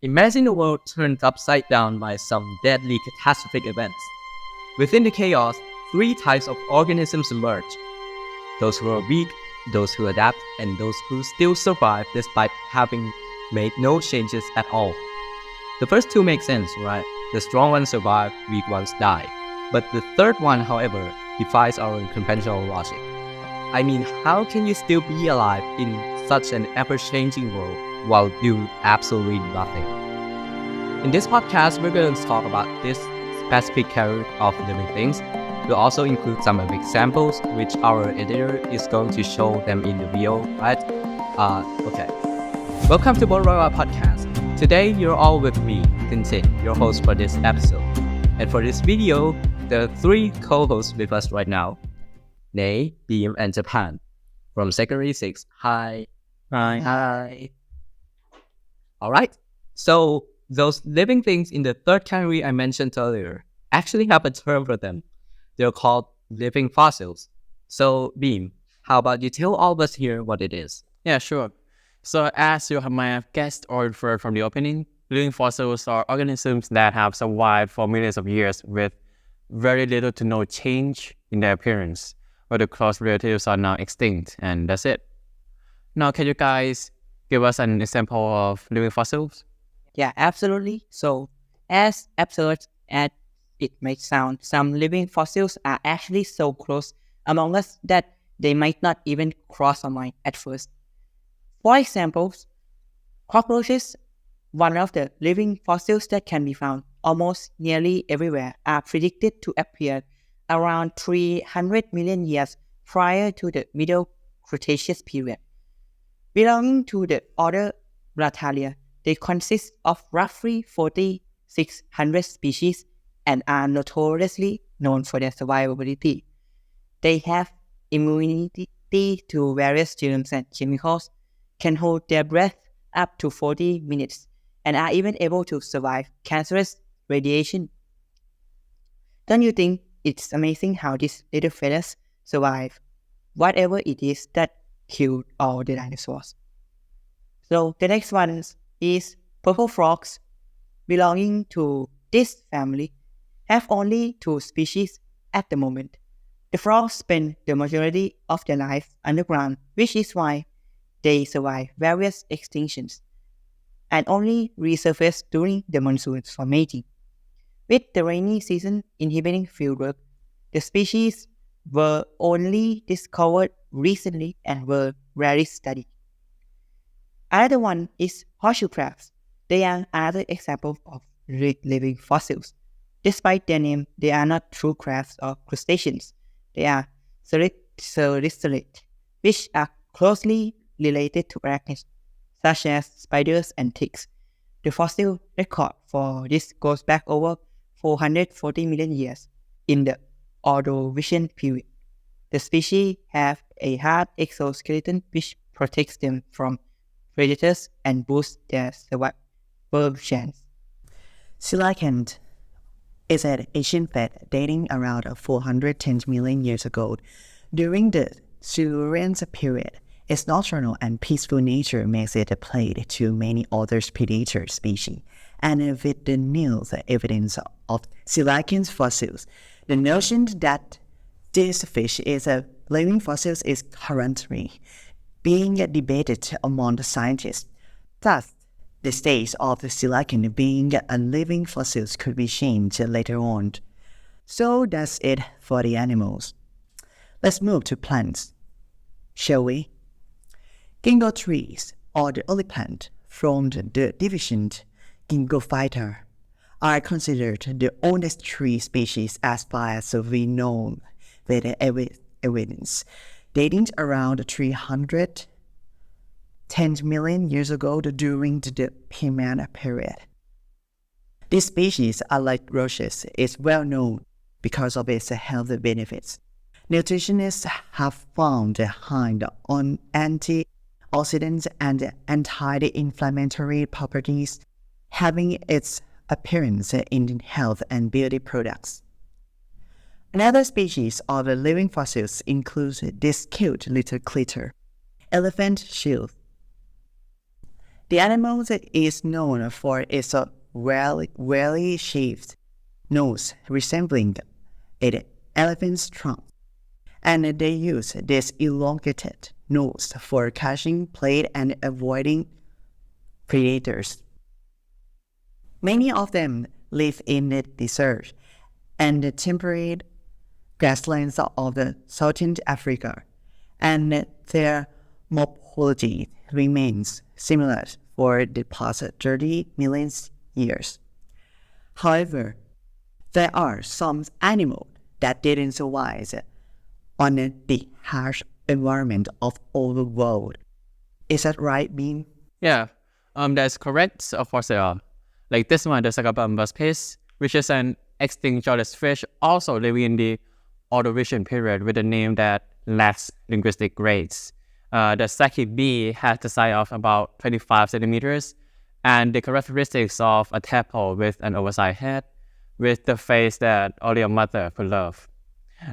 Imagine a world turned upside down by some deadly catastrophic events. Within the chaos, three types of organisms emerge: those who are weak, those who adapt, and those who still survive despite having made no changes at all. The first two make sense, right? The strong ones survive, weak ones die. But the third one, however, defies our conventional logic. I mean, how can you still be alive in such an ever-changing world while doing absolutely nothing? In this podcast, we're going to talk about this specific category of living things. We'll also include some of examples, which our editor is going to show them in the video, right? Okay. Welcome to Bonraiwa podcast. Today, you're all with me, Tintin, your host for this episode. And for this video, there are three co-hosts with us right now: Nay, Beam, and Japan from Secondary 6. Hi. Hi. Alright, so those living things in the third category I mentioned earlier actually have a term for them. They're called living fossils. So, Beam, how about you tell all of us here what it is? Yeah, sure. So as you might have guessed or inferred from the opening, living fossils are organisms that have survived for millions of years with very little to no change in their appearance, where the close relatives are now extinct, and that's it. Now, can you guys give us an example of living fossils? Yeah, absolutely. So, as absurd as it may sound, some living fossils are actually so close among us that they might not even cross our mind at first. For example, cockroaches, one of the living fossils that can be found almost nearly everywhere, are predicted to appear around 300 million years prior to the Middle Cretaceous period. Belonging to the order Ratalia, they consist of roughly 4,600 species and are notoriously known for their survivability. They have immunity to various germs and chemicals, can hold their breath up to 40 minutes, and are even able to survive cancerous radiation. Don't you think it's amazing how these little fellas survive whatever it is that killed all the dinosaurs? So the next one is purple frogs. Belonging to this family, have only two species at the moment. The frogs spend the majority of their life underground, which is why they survive various extinctions and only resurface during the monsoons for mating. With the rainy season inhibiting fieldwork, the species were only discovered recently and were rarely studied. Another one is horseshoe crabs. They are another example of living fossils. Despite their name, they are not true crabs or crustaceans. They are ceratolite, which are closely related to arachnids, such as spiders and ticks. The fossil record for this goes back over 440 million years in the Ordovician period. The species have a hard exoskeleton which protects them from predators and boosts their survival chance. Coelacanth is an ancient pet dating around 410 million years ago. During the Silurian period, its nocturnal and peaceful nature makes it a prey to many other predator species, and with the new evidence of coelacanth fossils, the notion that this fish is a living fossil is currently being debated among the scientists. Thus, the stage of the coelacanth being a living fossil could be changed later on. So that's it for the animals. Let's move to plants, shall we? Ginkgo trees, or the early plant from the division Gingophyta, are considered the oldest tree species as far as we know, with evidence dating around 310 million years ago during the Permian period. This species, unlike rushes, is well known because of its health benefits. Nutritionists have found behind on antioxidants and anti-inflammatory properties, having its appearance in health and beauty products. Another species of living fossils includes this cute little critter, elephant shield. The animal is known for its rarely shaped nose resembling an elephant's trunk, and they use this elongated nose for catching prey and avoiding predators. Many of them live in the desert and the temperate grasslands of the southern Africa, and their morphology remains similar for the past 30 million years. However, there are some animals that didn't survive on the harsh environment of our world. Is that right, Bean? Yeah, that's correct. Of course, there are. Like this one, the Sagabamba fish, which is an extinct jawless fish, also living in the Ordovician period with a name that lacks linguistic traits. The Saki bee has the size of about 25 centimeters and the characteristics of a tadpole with an oversized head, with the face that only a mother could love.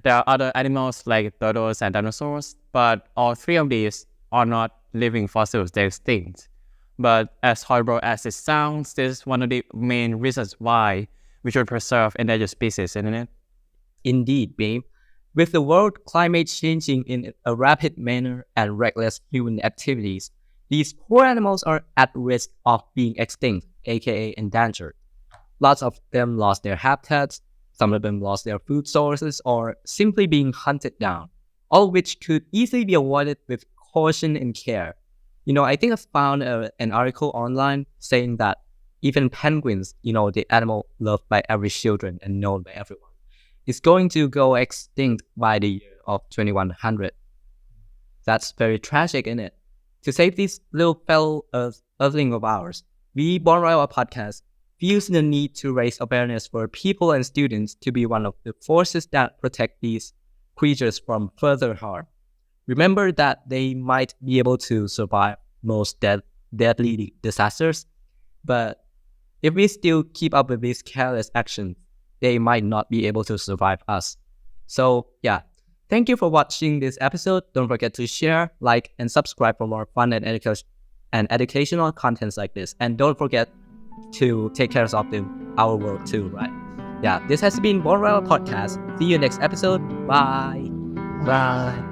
There are other animals like turtles and dinosaurs, but all three of these are not living fossils, they're extinct. But as horrible as it sounds, this is one of the main reasons why we should preserve endangered species, isn't it? Indeed, babe. With the world climate changing in a rapid manner and reckless human activities, these poor animals are at risk of being extinct, aka endangered. Lots of them lost their habitats, some of them lost their food sources, or simply being hunted down, all which could easily be avoided with caution and care. I think I found an article online saying that even penguins, the animal loved by every children and known by everyone, is going to go extinct by the year of 2100. That's very tragic, isn't it? To save these little fellow earthling of ours, we Bonraiwa podcast feels the need to raise awareness for people and students to be one of the forces that protect these creatures from further harm. Remember that they might be able to survive most deadly disasters, but if we still keep up with these careless actions, they might not be able to survive us. So yeah, thank you for watching this episode. Don't forget to share, like, and subscribe for more fun and educational contents like this. And don't forget to take care of our world too, right? Yeah, this has been Bonraiwa Podcast. See you next episode. Bye. Bye.